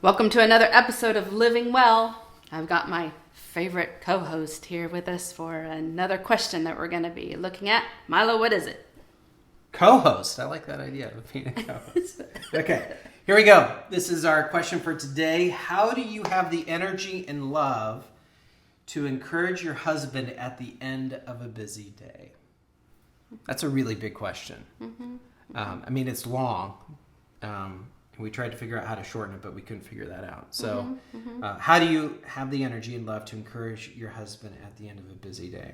Welcome to another episode of Living Well. I've got my favorite co-host here with us for another question that we're going to be looking at. Milo, what is it? Co-host. I like that idea of being a co-host. Okay, here we go. This is our question for today. How do you have the energy and love to encourage your husband at the end of a busy day? That's a really big question. It's long. We tried to figure out how to shorten it, but we couldn't figure that out. So how do you have the energy and love to encourage your husband at the end of a busy day?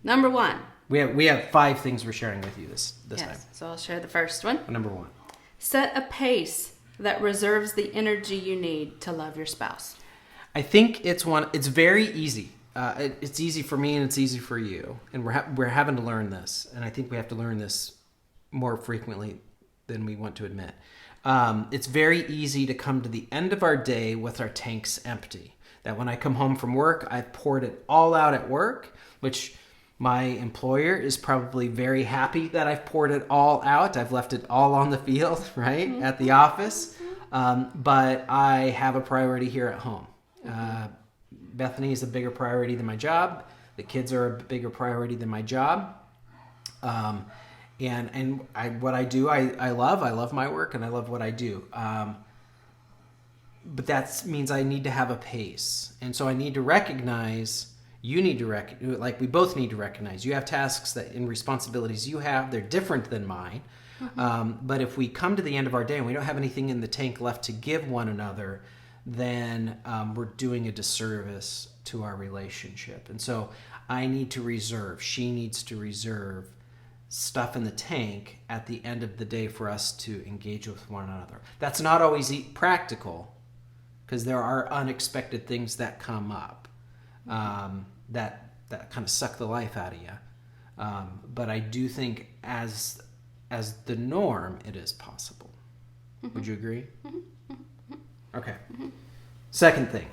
Number one. We have 5 things we're sharing with you this time. So I'll share the first one. Number 1. Set a pace that reserves the energy you need to love your spouse. I think it's very easy. It's easy for me and it's easy for you. And we're having to learn this. And I think we have to learn this more frequently than we want to admit. It's very easy to come to the end of our day with our tanks empty. That when I come home from work, I've poured it all out at work, which my employer is probably very happy that I've poured it all out. I've left it all on the field, right, at the office. But I have a priority here at home. Bethany is a bigger priority than my job. The kids are a bigger priority than my job. What I do, I love my work and I love what I do. But that means I need to have a pace. And so I need to recognize, we both need to recognize, you have tasks and responsibilities you have, they're different than mine. But if we come to the end of our day and we don't have anything in the tank left to give one another, then we're doing a disservice to our relationship. And so I need to reserve, she needs to reserve stuff in the tank at the end of the day for us to engage with one another. That's not always practical because there are unexpected things that come up that kind of suck the life out of you. But I do think as the norm, it is possible. Would you agree? Okay. Second thing.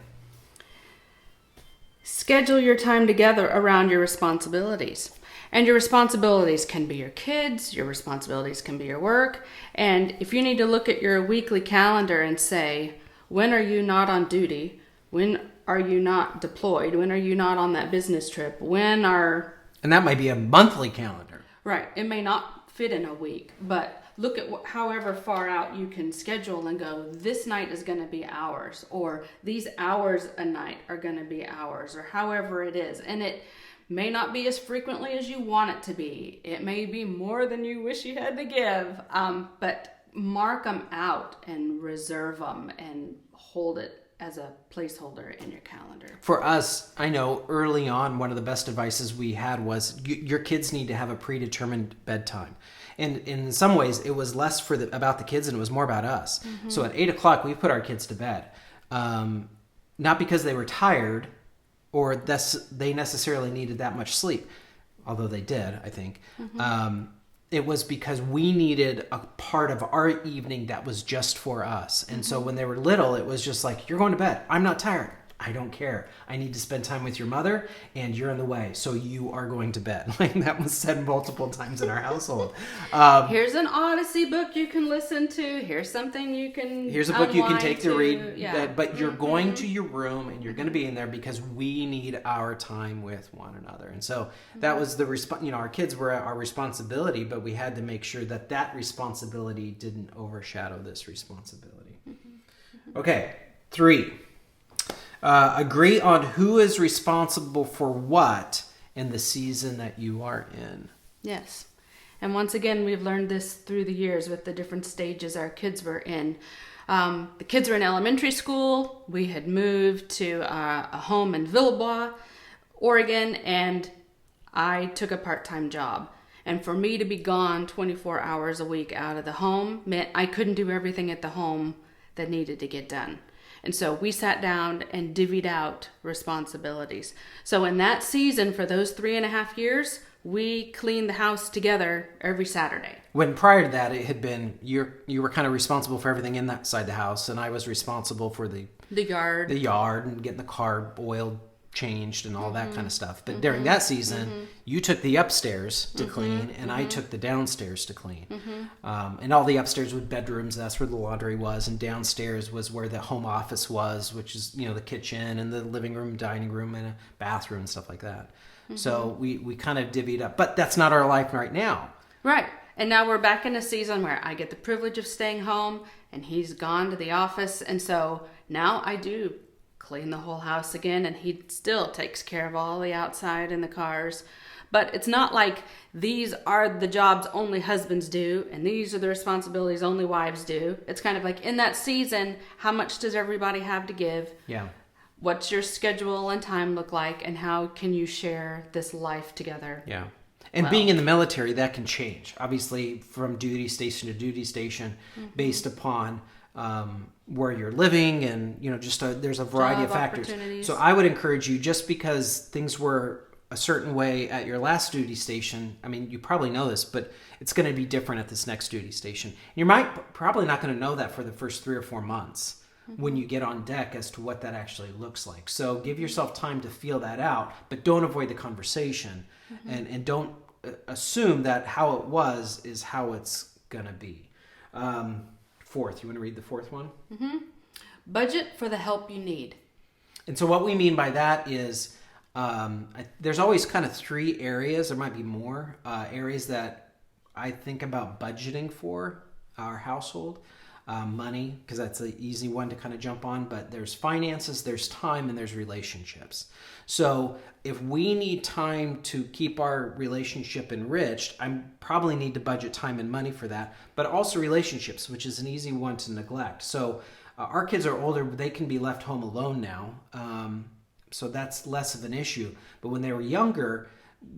Schedule your time together around your responsibilities. And your responsibilities can be your kids, your responsibilities can be your work. And if you need to look at your weekly calendar and say, when are you not on duty? When are you not deployed? When are you not on that business trip? And that might be a monthly calendar. Right. It may not fit in a week, but look at however far out you can schedule and go, this night is going to be ours, or these hours a night are going to be ours, or however it is. And it may not be as frequently as you want it to be. It may be more than you wish you had to give, but mark them out and reserve them and hold it as a placeholder in your calendar. For us, I know early on, one of the best advices we had was your kids need to have a predetermined bedtime. And in some ways, it was less about the kids and it was more about us. So at 8 o'clock, we put our kids to bed. Not because they were tired, or they necessarily needed that much sleep, although they did, I think. It was because we needed a part of our evening that was just for us. And so when they were little, it was just like, you're going to bed. I'm not tired. I don't care. I need to spend time with your mother, and you're in the way, so you are going to bed. Like that was said multiple times in our household. Here's an Odyssey book you can listen to. Here's something you can. Here's a book you can take to read. Yeah. But you're going to your room, and you're going to be in there because we need our time with one another. And so that was the our kids were our responsibility, but we had to make sure that responsibility didn't overshadow this responsibility. Okay, 3. Agree on who is responsible for what in the season that you are in. Yes. And once again, we've learned this through the years with the different stages our kids were in. The kids were in elementary school. We had moved to a home in Villebois, Oregon, and I took a part-time job. And for me to be gone 24 hours a week out of the home meant I couldn't do everything at the home that needed to get done. And so we sat down and divvied out responsibilities. So in that season, for those 3.5 years, we cleaned the house together every Saturday. When prior to that, it had been you were kind of responsible for everything inside the house, and I was responsible for the yard and getting the car oiled, changed and all that kind of stuff. But during that season, you took the upstairs to clean, and I took the downstairs to clean. And all the upstairs with bedrooms, that's where the laundry was, and downstairs was where the home office was, which is, you know, the kitchen and the living room, dining room, and a bathroom and stuff like that. So we kind of divvied up. But that's not our life right now. Right. And now we're back in a season where I get the privilege of staying home and he's gone to the office. And so now I do clean the whole house again, and he still takes care of all the outside and the cars. But it's not like these are the jobs only husbands do and these are the responsibilities only wives do. It's kind of like in that season, how much does everybody have to give? Yeah. What's your schedule and time look like, and how can you share this life together? Yeah. And being in the military, that can change, obviously, from duty station to duty station, based upon where you're living, and, you know, just there's a variety of factors. So I would encourage you, just because things were a certain way at your last duty station, I mean, you probably know this, but it's going to be different at this next duty station. You're probably not going to know that for the first 3 or 4 months when you get on deck as to what that actually looks like. So give yourself time to feel that out, but don't avoid the conversation, and don't assume that how it was is how it's going to be. Fourth, you want to read the fourth one? Budget for the help you need. And so what we mean by that is there's always kind of 3 areas, there might be more, areas that I think about budgeting for our household. Money, because that's an easy one to kind of jump on, but there's finances, there's time, and there's relationships. So if we need time to keep our relationship enriched, I probably need to budget time and money for that, but also relationships, which is an easy one to neglect. So our kids are older, but they can be left home alone now. So that's less of an issue. But when they were younger,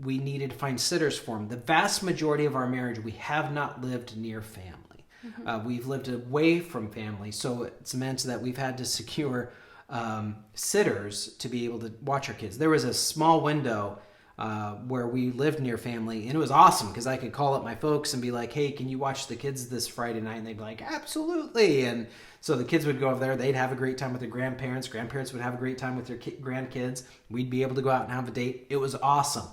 we needed to find sitters for them. The vast majority of our marriage, we have not lived near family. We've lived away from family, so it's meant that we've had to secure sitters to be able to watch our kids. There was a small window where we lived near family, and it was awesome because I could call up my folks and be like, hey, can you watch the kids this Friday night? And they'd be like, absolutely. And so the kids would go over there. They'd have a great time with their grandparents. Grandparents would have a great time with their grandkids. We'd be able to go out and have a date. It was awesome.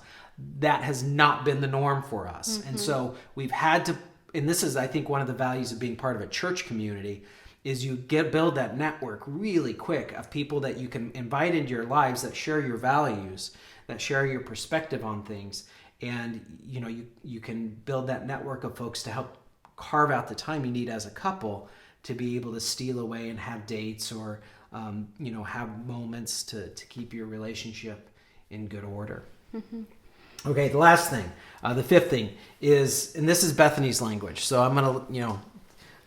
That has not been the norm for us. And so we've had to, and this is, I think, one of the values of being part of a church community, is you build that network really quick of people that you can invite into your lives that share your values, that share your perspective on things. And, you know, you can build that network of folks to help carve out the time you need as a couple to be able to steal away and have dates, or, you know, have moments to keep your relationship in good order. Okay, the last thing, the fifth thing is, and this is Bethany's language, so I'm going to, you know,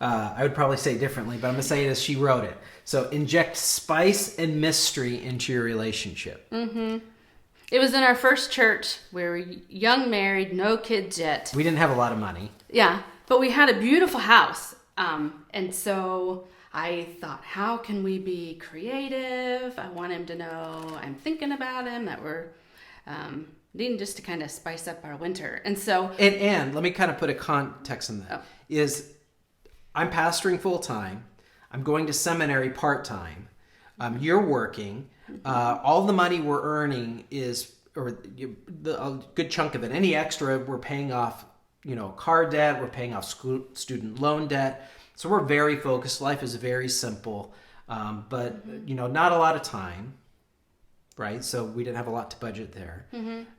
I would probably say it differently, but I'm going to say it as she wrote it. So inject spice and mystery into your relationship. It was in our first church. We were young married, no kids yet. We didn't have a lot of money. Yeah, but we had a beautiful house. And so I thought, how can we be creative? I want him to know I'm thinking about him, that we're needing just to kind of spice up our winter. And so... And let me kind of put a context in that. Is I'm pastoring full-time. I'm going to seminary part-time. You're working. All the money we're earning is, or a good chunk of it, any extra, we're paying off, you know, car debt. We're paying off student loan debt. So we're very focused. Life is very simple. But, you know, not a lot of time. Right? So we didn't have a lot to budget there.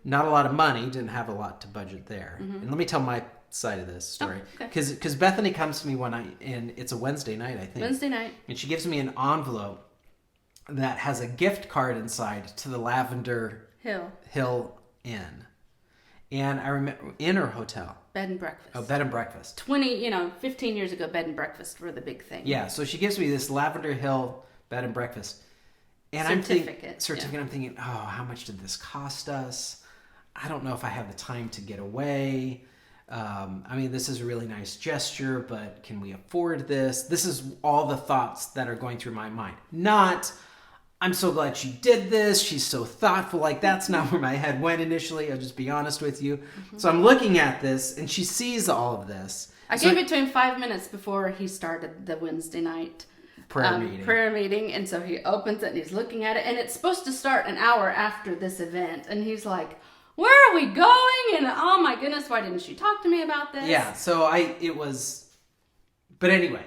Not a lot of money, didn't have a lot to budget there. And let me tell my side of this story. Because Bethany comes to me one night, and it's a Wednesday night, I think. Wednesday night. And she gives me an envelope that has a gift card inside to the Lavender Hill Inn. And I remember, inn or hotel? Bed and breakfast. Oh, bed and breakfast. 15 years ago, bed and breakfast were the big thing. Yeah, so she gives me this Lavender Hill bed and breakfast. And certificate. Yeah. I'm thinking, oh, how much did this cost us? I don't know if I have the time to get away. I mean, this is a really nice gesture, but can we afford this? This is all the thoughts that are going through my mind. Not, I'm so glad she did this. She's so thoughtful. Like, that's not where my head went initially. I'll just be honest with you. So I'm looking at this, and she sees all of this. I gave it to him 5 minutes before he started the Wednesday night prayer meeting. And so he opens it and he's looking at it, and it's supposed to start an hour after this event. And he's like, where are we going? And oh my goodness, why didn't she talk to me about this? Yeah, so but anyway.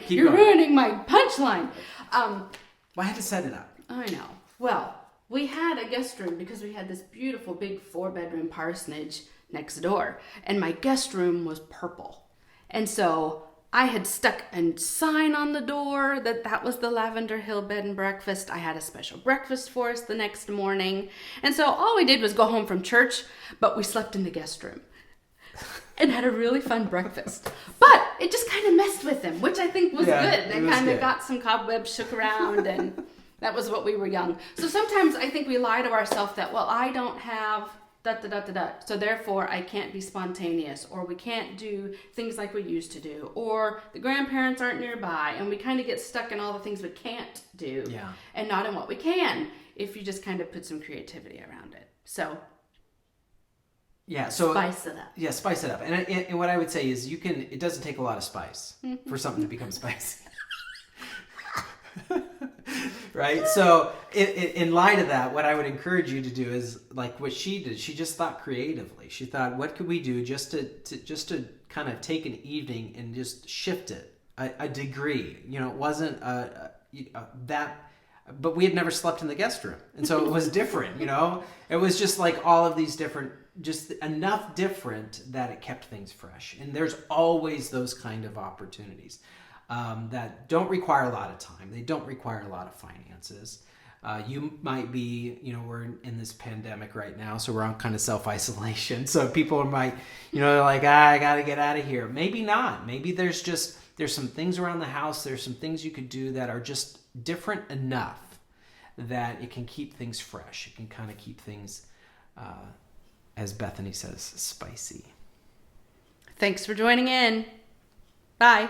You're going. ruining my punchline. Well, I had to set it up. I know. Well, we had a guest room because we had this beautiful big 4-bedroom parsonage next door. And my guest room was purple. And so I had stuck a sign on the door that was the Lavender Hill Bed and Breakfast. I had a special breakfast for us the next morning. And so all we did was go home from church, but we slept in the guest room and had a really fun breakfast. But it just kind of messed with them, which I think was good. They kind of got some cobwebs shook around, and that was what we were young. So sometimes I think we lie to ourselves that, well, I don't have so therefore I can't be spontaneous, or we can't do things like we used to do, or the grandparents aren't nearby, and we kind of get stuck in all the things we can't do and not in what we can, if you just kind of put some creativity around it. So spice it up. Yeah, spice it up. And what I would say is it doesn't take a lot of spice for something to become spicy. Right? So in light of that, what I would encourage you to do is like what she did. She just thought creatively. She thought, what could we do just to kind of take an evening and just shift it a degree? It wasn't that, but we had never slept in the guest room. And so it was different, It was just like all of these different, just enough different that it kept things fresh. And there's always those kind of opportunities. That don't require a lot of time. They don't require a lot of finances. You might be, we're in this pandemic right now, so we're on kind of self-isolation. So people might, like, I got to get out of here. Maybe not. Maybe there's some things around the house. There's some things you could do that are just different enough that it can keep things fresh. It can kind of keep things, as Bethany says, spicy. Thanks for joining in. Bye.